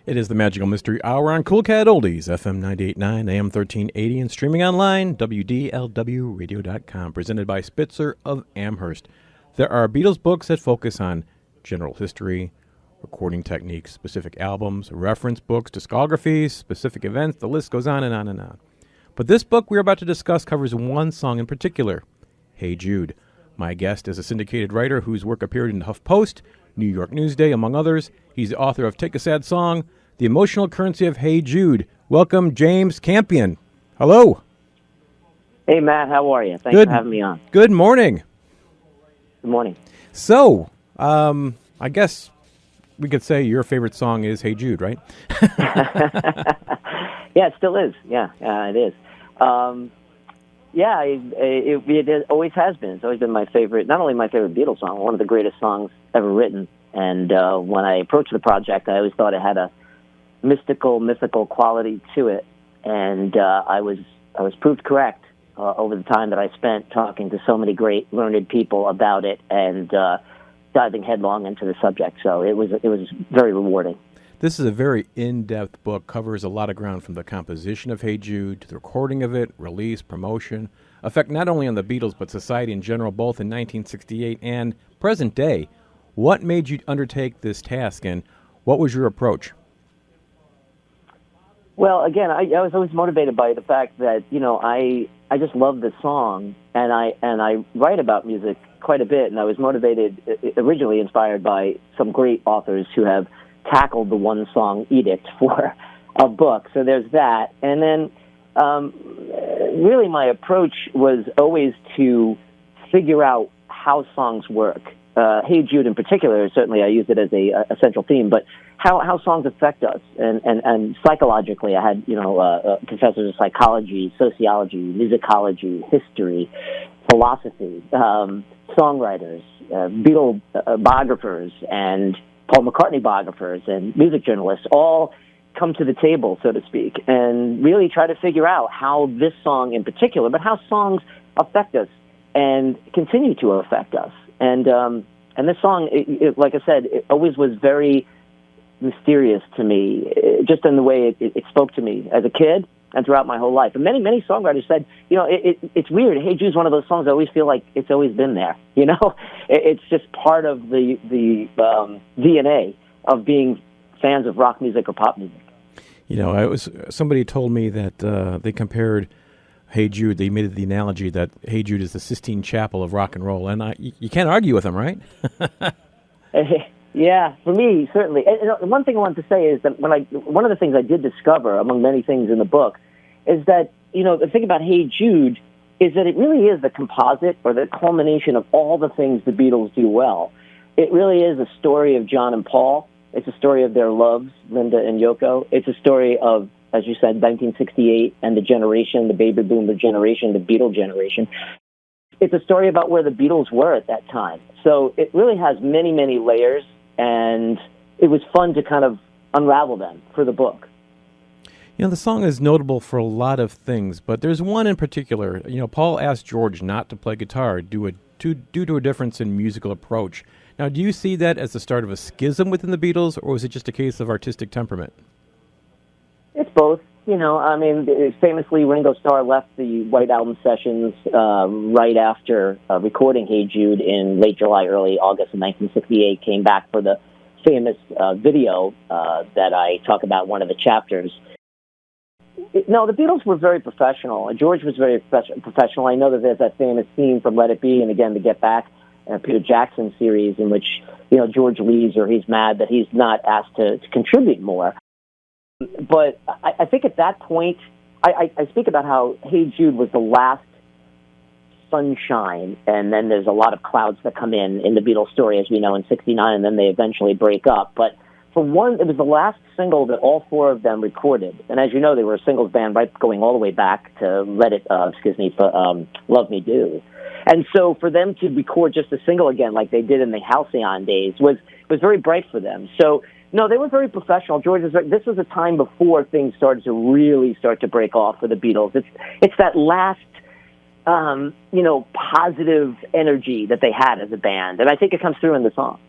It is the Magical Mystery Hour on Cool Cat Oldies, FM 98.9, AM 1380, and streaming online, WDLWradio.com, presented by Spitzer of Amherst. There are Beatles books that focus on general history, recording techniques, specific albums, reference books, discographies, specific events, the list goes on and on and on. But this book we're about to discuss covers one song in particular, Hey Jude. My guest is a syndicated writer whose work appeared in HuffPost, New York Newsday, among others. He's the author of Take a Sad Song, The Emotional Currency of Hey Jude. Welcome, James Campion. Hello. Hey, Matt. How are you? Thanks for having me on. Good morning. Good morning. So, I guess we could say your favorite song is Hey Jude, right? Yeah, it still is. Yeah, it is. It always has been. It's always been my favorite, not only my favorite Beatles song, one of the greatest songs ever written. And when I approached the project, I always thought it had a mythical quality to it. And I was proved correct over the time that I spent talking to so many great, learned people about it and diving headlong into the subject. So it was very rewarding. This is a very in-depth book, covers a lot of ground from the composition of Hey Jude to the recording of it, release, promotion, effect not only on the Beatles but society in general, both in 1968 and present day. What made you undertake this task, and what was your approach? Well, again, I was always motivated by the fact that, I just love this song, and I write about music quite a bit, and I was motivated, originally inspired by some great authors who have tackled the one-song edict for a book. So there's that. And then really my approach was always to figure out how songs work. Hey Jude in particular, certainly I used it as a central theme, but how songs affect us. And psychologically, I had, professors of psychology, sociology, musicology, history, philosophy, songwriters, Beatle biographers, and Paul McCartney biographers and music journalists all come to the table, so to speak, and really try to figure out how this song in particular, but how songs affect us and continue to affect us. And this song, like I said, it always was very mysterious to me, just in the way it spoke to me as a kid and throughout my whole life. And many songwriters said, it's weird. Hey Jude's one of those songs I always feel like it's always been there. It's just part of the DNA of being fans of rock music or pop music. Somebody told me that they compared Hey Jude. They made the analogy that Hey Jude is the Sistine Chapel of rock and roll, and you can't argue with them, right? Yeah, for me, certainly. And one thing I wanted to say is that one of the things I did discover, among many things in the book, is that, the thing about Hey Jude is that it really is the composite or the culmination of all the things the Beatles do well. It really is a story of John and Paul. It's a story of their loves, Linda and Yoko. It's a story of, as you said, 1968 and the generation, the baby boomer generation, the Beatle generation. It's a story about where the Beatles were at that time. So it really has many, many layers. And it was fun to kind of unravel them for the book. The song is notable for a lot of things, but there's one in particular. Paul asked George not to play guitar due to a difference in musical approach. Now, do you see that as the start of a schism within the Beatles, or was it just a case of artistic temperament? It's both. Famously, Ringo Starr left the White Album sessions right after recording Hey Jude in late July, early August of 1968, came back for the famous video that I talk about in one of the chapters. No, the Beatles were very professional. George was very professional. I know that there's that famous scene from Let It Be and again the Get Back Peter Jackson series in which, George leaves or he's mad that he's not asked to contribute more. But I think at that point, I speak about how Hey Jude was the last sunshine, and then there's a lot of clouds that come in the Beatles story, as we know, in 69, and then they eventually break up. But for one, it was the last single that all four of them recorded. And as you know, they were a singles band, right, going all the way back to Love Me Do. And so for them to record just a single again, like they did in the Halcyon days, was very bright for them. So, no, they were very professional. This was a time before things started to really start to break off for the Beatles. It's that last, positive energy that they had as a band, and I think it comes through in the song.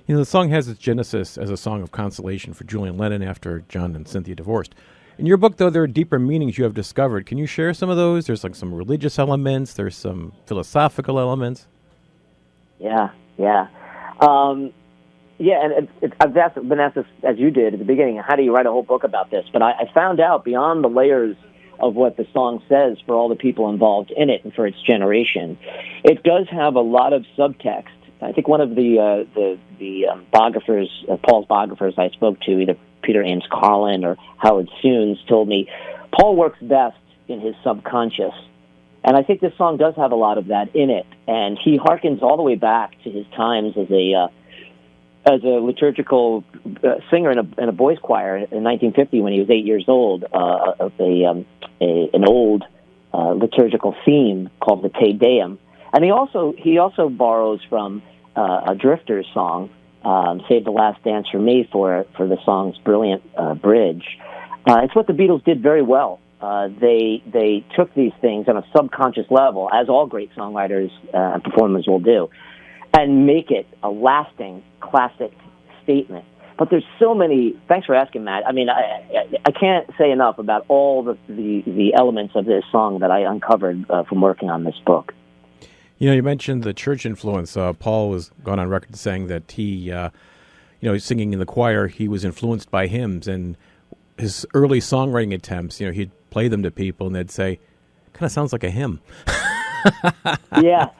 You know, the song has its genesis as a song of consolation for Julian Lennon after John and Cynthia divorced. In your book, though, there are deeper meanings you have discovered. Can you share some of those? There's like some religious elements. There's some philosophical elements. Yeah. And I've been asked this, as you did at the beginning, how do you write a whole book about this? But I found out beyond the layers of what the song says for all the people involved in it and for its generation, it does have a lot of subtext. I think one of the biographers, Paul's biographers I spoke to, either Peter Ames Carlin or Howard Soons, told me Paul works best in his subconscious. And I think this song does have a lot of that in it. And he harkens all the way back to his times as a liturgical singer in a boys' choir in 1950 when he was 8 years old, of an old liturgical theme called the Te Deum. And he also borrows from a Drifters song, Save the Last Dance for Me, for the song's brilliant bridge. It's what the Beatles did very well. They took these things on a subconscious level, as all great songwriters and performers will do, and make it a lasting classic statement. But there's so many. Thanks for asking, Matt. I mean, I can't say enough about all the elements of this song that I uncovered from working on this book. You know, you mentioned the church influence. Paul was gone on record saying that he, singing in the choir, he was influenced by hymns, and his early songwriting attempts, he'd play them to people, and they'd say, "Kind of sounds like a hymn." Yes.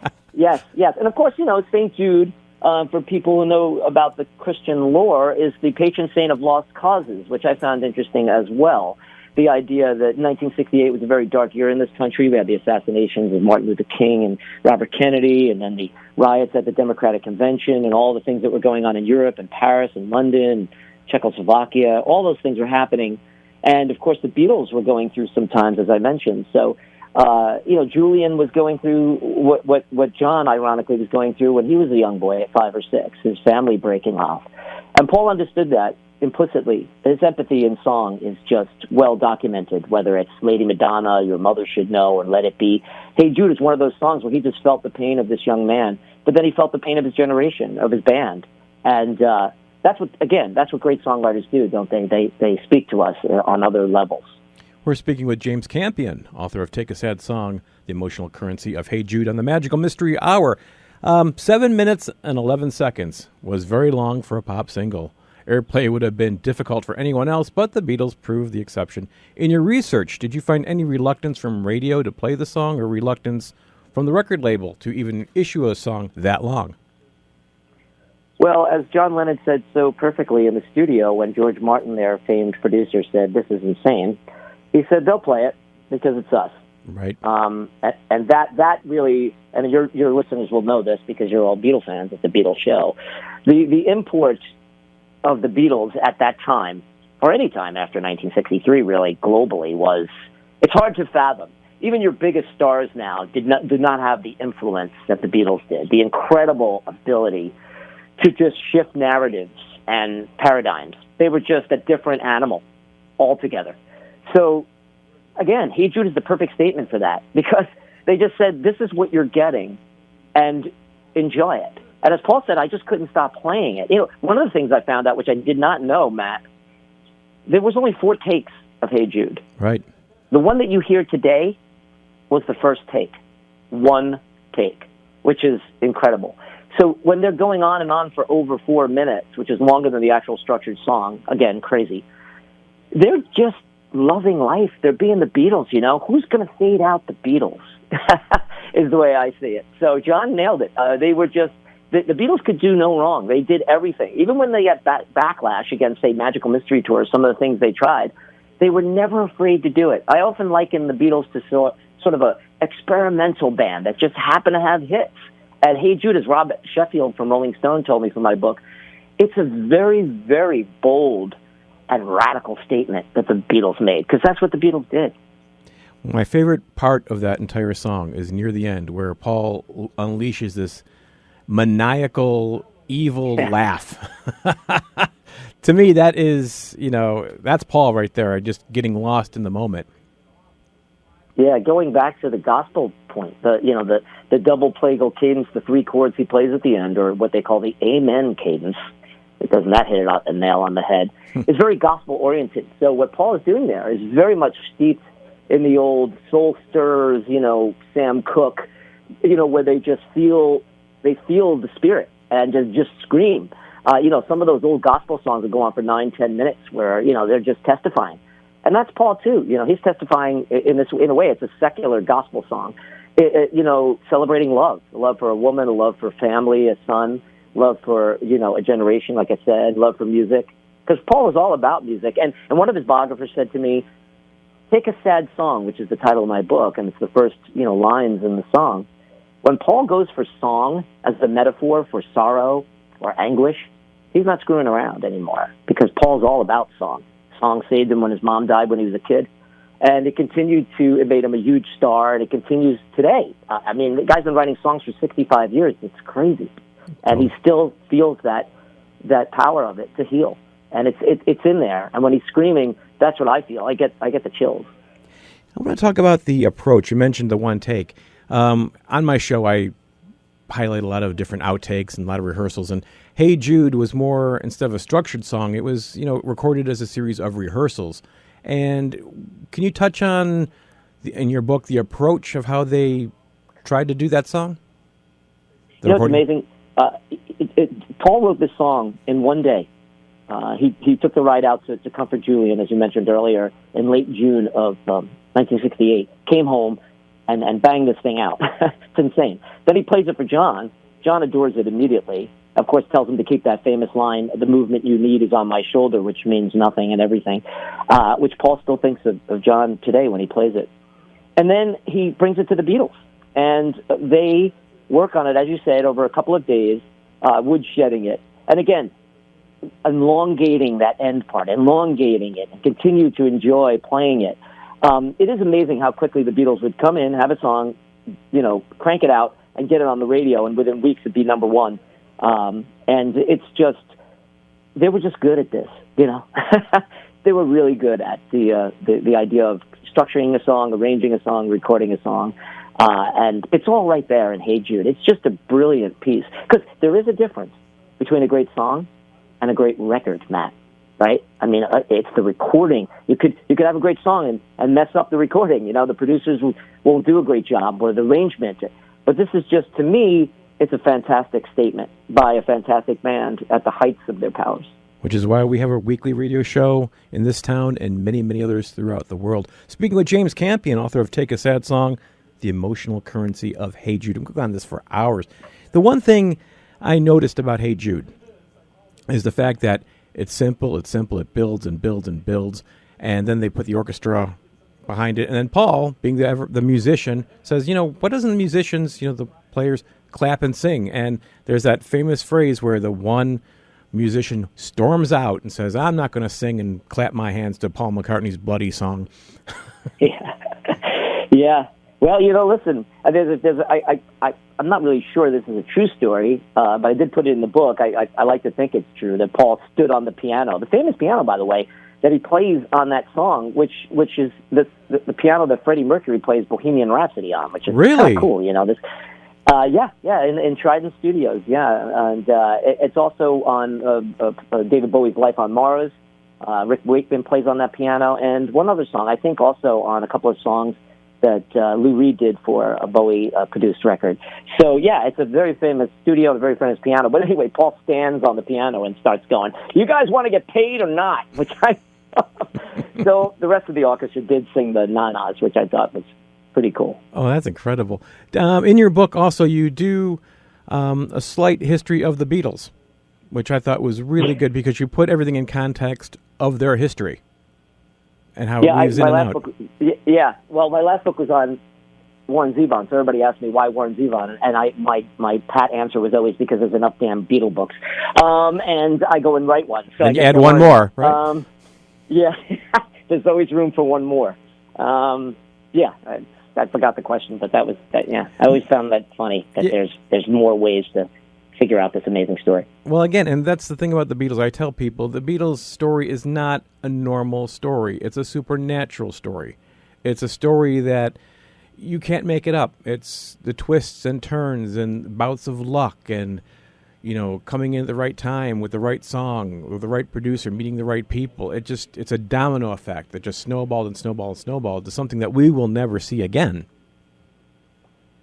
And of course, St. Jude, for people who know about the Christian lore, is the patron saint of lost causes, which I found interesting as well. The idea that 1968 was a very dark year in this country. We had the assassinations of Martin Luther King and Robert Kennedy, and then the riots at the Democratic Convention, and all the things that were going on in Europe and Paris and London, Czechoslovakia. All those things were happening. And, of course, the Beatles were going through some times, as I mentioned. So, Julian was going through what John, ironically, was going through when he was a young boy at 5 or 6, his family breaking off. And Paul understood that implicitly. His empathy in song is just well documented, whether it's Lady Madonna, Your Mother Should Know, or Let It Be. Hey Jude is one of those songs where he just felt the pain of this young man, but then he felt the pain of his generation, of his band. And that's what great songwriters do, don't they? They speak to us on other levels. We're speaking with James Campion, author of Take a Sad Song, The Emotional Currency of Hey Jude on the Magical Mystery Hour. 7 minutes and 11 seconds was very long for a pop single. Airplay would have been difficult for anyone else, but the Beatles proved the exception. In your research, did you find any reluctance from radio to play the song, or reluctance from the record label to even issue a song that long? Well, as John Lennon said so perfectly in the studio when George Martin, their famed producer, said, "This is insane," he said, "They'll play it because it's us." Right. And that really, and your listeners will know this because you're all Beatle fans at the Beatles show, the import of the Beatles at that time, or any time after 1963, really, globally, it's hard to fathom. Even your biggest stars now did not have the influence that the Beatles did, the incredible ability to just shift narratives and paradigms. They were just a different animal altogether. So, again, Hey Jude is the perfect statement for that, because they just said, this is what you're getting, and enjoy it. And as Paul said, I just couldn't stop playing it. One of the things I found out, which I did not know, Matt, there was only 4 takes of Hey Jude. Right. The one that you hear today was the first take. 1 take, which is incredible. So when they're going on and on for over 4 minutes, which is longer than the actual structured song, again, crazy, they're just loving life. They're being the Beatles, Who's going to fade out the Beatles is the way I see it. So John nailed it. They were just... The Beatles could do no wrong. They did everything. Even when they got backlash against, say, Magical Mystery Tour, some of the things they tried, they were never afraid to do it. I often liken the Beatles to sort of a experimental band that just happened to have hits. And Hey Jude, as Rob Sheffield from Rolling Stone told me from my book, it's a very, very bold and radical statement that the Beatles made, because that's what the Beatles did. My favorite part of that entire song is near the end, where Paul unleashes this maniacal, evil laugh. To me, that is, that's Paul right there, just getting lost in the moment. Yeah, going back to the gospel point, the double plagal cadence, the 3 chords he plays at the end, or what they call the amen cadence, Doesn't that hit a nail on the head? It's very gospel-oriented. So what Paul is doing there is very much steeped in the old soul stirrers, Sam Cooke, where they just feel the Spirit and just scream. Some of those old gospel songs that go on for 9-10 minutes where, they're just testifying. And that's Paul, too. He's testifying in a way. It's a secular gospel song, celebrating love for a woman, a love for family, a son, love for, a generation, like I said, love for music. Because Paul is all about music. And one of his biographers said to me, take a sad song, which is the title of my book, and it's the first, lines in the song. When Paul goes for song as the metaphor for sorrow or anguish, he's not screwing around anymore because Paul's all about song. Song saved him when his mom died when he was a kid. And it made him a huge star, and it continues today. The guy's been writing songs for 65 years. It's crazy. And he still feels that power of it to heal. And it's in there. And when he's screaming, that's what I feel. I get the chills. I want to talk about the approach. You mentioned the one take. On my show, I highlight a lot of different outtakes and a lot of rehearsals. And Hey Jude was more, instead of a structured song, it was, recorded as a series of rehearsals. And can you touch on, in your book, the approach of how they tried to do that song? It's amazing. Paul wrote this song in one day. He took the ride out to comfort Julian, as you mentioned earlier, in late June of 1968. Came home and banged this thing out. It's insane. Then he plays it for John. John adores it immediately. Of course, tells him to keep that famous line, "The movement you need is on my shoulder," which means nothing and everything, which Paul still thinks of John today when he plays it. And then he brings it to the Beatles, and they work on it, as you said, over a couple of days, woodshedding it. And again, elongating that end part, elongating it, and continue to enjoy playing it. It is amazing how quickly the Beatles would come in, have a song, crank it out, and get it on the radio, and within weeks it'd be number one. And it's just, they were just good at this, They were really good at the idea of structuring a song, arranging a song, recording a song. And it's all right there in Hey Jude. It's just a brilliant piece. Because there is a difference between a great song and a great record, Matt, right? It's the recording. You could have a great song and mess up the recording. The producers won't do a great job, or the arrangement. But this is just, to me, it's a fantastic statement by a fantastic band at the heights of their powers. Which is why we have a weekly radio show in this town and many, many others throughout the world. Speaking with James Campion, author of Take a Sad Song, The Emotional Currency of Hey Jude. I'm going on this for hours. The one thing I noticed about Hey Jude is the fact that it's simple, it builds and builds and builds, and then they put the orchestra behind it. And then Paul, being the musician, says, what doesn't the musicians, the players, clap and sing? And there's that famous phrase where the one musician storms out and says, I'm not going to sing and clap my hands to Paul McCartney's Bloody Song. Yeah. Well, listen, I'm not really sure this is a true story, but I did put it in the book. I like to think it's true, that Paul stood on the piano. The famous piano, by the way, that he plays on that song, which is the piano that Freddie Mercury plays Bohemian Rhapsody on, which is really kind of cool, in Trident Studios, and it's also on David Bowie's Life on Mars. Rick Wakeman plays on that piano, and one other song, I think also on a couple of songs that Lou Reed did for a Bowie-produced record. So, yeah, it's a very famous studio, a very famous piano. But anyway, Paul stands on the piano and starts going, you guys want to get paid or not? Which So the rest of the orchestra did sing the na-nas, which I thought was pretty cool. Oh, that's incredible. In your book, also, you do a slight history of the Beatles, which I thought was really good because you put everything in context of their history and how it moves in and out. Well, my last book was on Warren Zevon, so everybody asked me why Warren Zevon, and my pat answer was always because there's enough damn Beatle books, and I go and write one. So and add one more, right? There's always room for one more. I forgot the question, but that was that. Yeah, I always found that funny that there's more ways to figure out this amazing story. Well, again, and that's the thing about the Beatles. I tell people the Beatles' story is not a normal story. It's a supernatural story. It's a story that you can't make it up. It's the twists and turns and bouts of luck and, coming in at the right time with the right song, with the right producer, meeting the right people. It's a domino effect that just snowballed and snowballed and snowballed to something that we will never see again.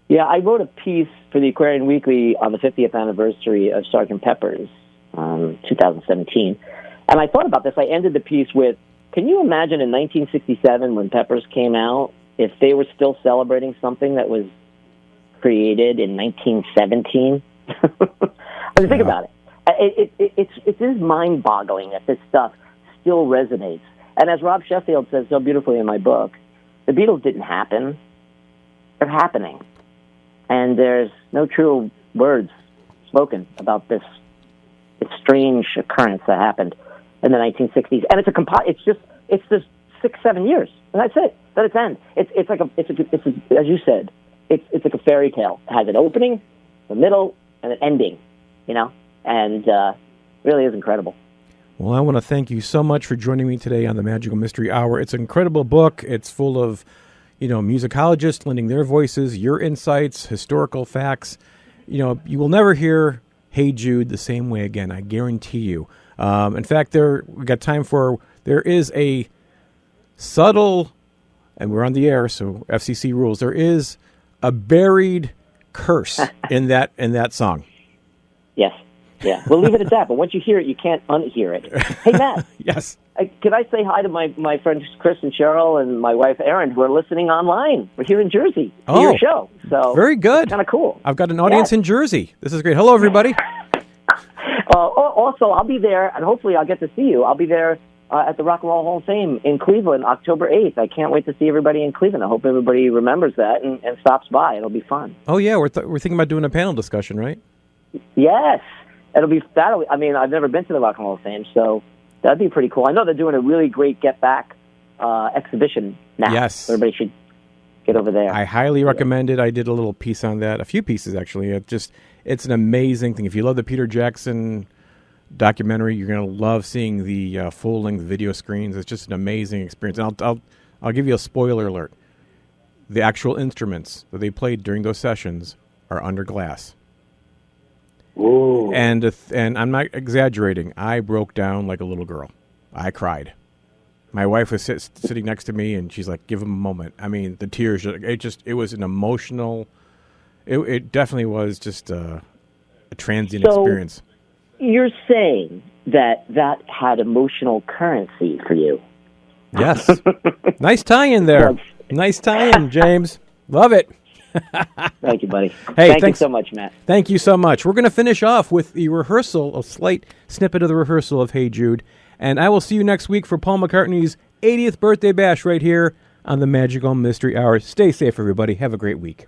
Yeah, I wrote a piece for the Aquarian Weekly on the 50th anniversary of Sgt. Pepper's, 2017. And I thought about this. I ended the piece with, can you imagine in 1967 when Peppers came out, if they were still celebrating something that was created in 1917? I mean, think about it. It is mind-boggling that this stuff still resonates. And as Rob Sheffield says so beautifully in my book, the Beatles didn't happen. They're happening. And there's no true words spoken about this strange occurrence that happened in the 1960s. And it's just 6-7 years, and that's it. Then it's end. It's like as you said, it's like a fairy tale. It has an opening, a middle, and an ending. And really is incredible. Well, I want to thank you so much for joining me today on the Magical Mystery Hour. It's an incredible book. It's full of, musicologists lending their voices, your insights, historical facts. You will never hear Hey Jude the same way again. I guarantee you. In fact, there is a subtle, and we're on the air, so FCC rules. There is a buried curse in that song. Yes. Yeah. We'll leave it at that. But once you hear it, you can't unhear it. Hey, Matt. Yes. Can I say hi to my friends Chris and Cheryl and my wife Erin, who are listening online? We're here in Jersey for your show. So very good. Kind of cool. I've got an audience in Jersey. This is great. Hello, everybody. Also, I'll be there, and hopefully I'll get to see you. I'll be there at the Rock and Roll Hall of Fame in Cleveland, October 8th. I can't wait to see everybody in Cleveland. I hope everybody remembers that and stops by. It'll be fun. Oh, yeah. We're thinking about doing a panel discussion, right? Yes. I mean, I've never been to the Rock and Roll Hall of Fame, so that'd be pretty cool. I know they're doing a really great Get Back exhibition now. Yes. Everybody should get over there. I highly recommend it. I did a little piece on that, a few pieces, actually. It's an amazing thing. If you love the Peter Jackson documentary, you're going to love seeing the full-length video screens. It's just an amazing experience. And I'll give you a spoiler alert. The actual instruments that they played during those sessions are under glass. Ooh. And I'm not exaggerating. I broke down like a little girl. I cried. My wife was sitting next to me, and she's like, "Give him a moment." I mean, the tears. It was an emotional. It definitely was just a transient experience. You're saying that had emotional currency for you? Yes. Nice tie-in there. Nice tie-in, James. Love it. Thank you, buddy. Hey, thank you so much, Matt. Thank you so much. We're going to finish off with the rehearsal, a slight snippet of the rehearsal of Hey Jude. And I will see you next week for Paul McCartney's 80th birthday bash right here on the Magical Mystery Hour. Stay safe, everybody. Have a great week.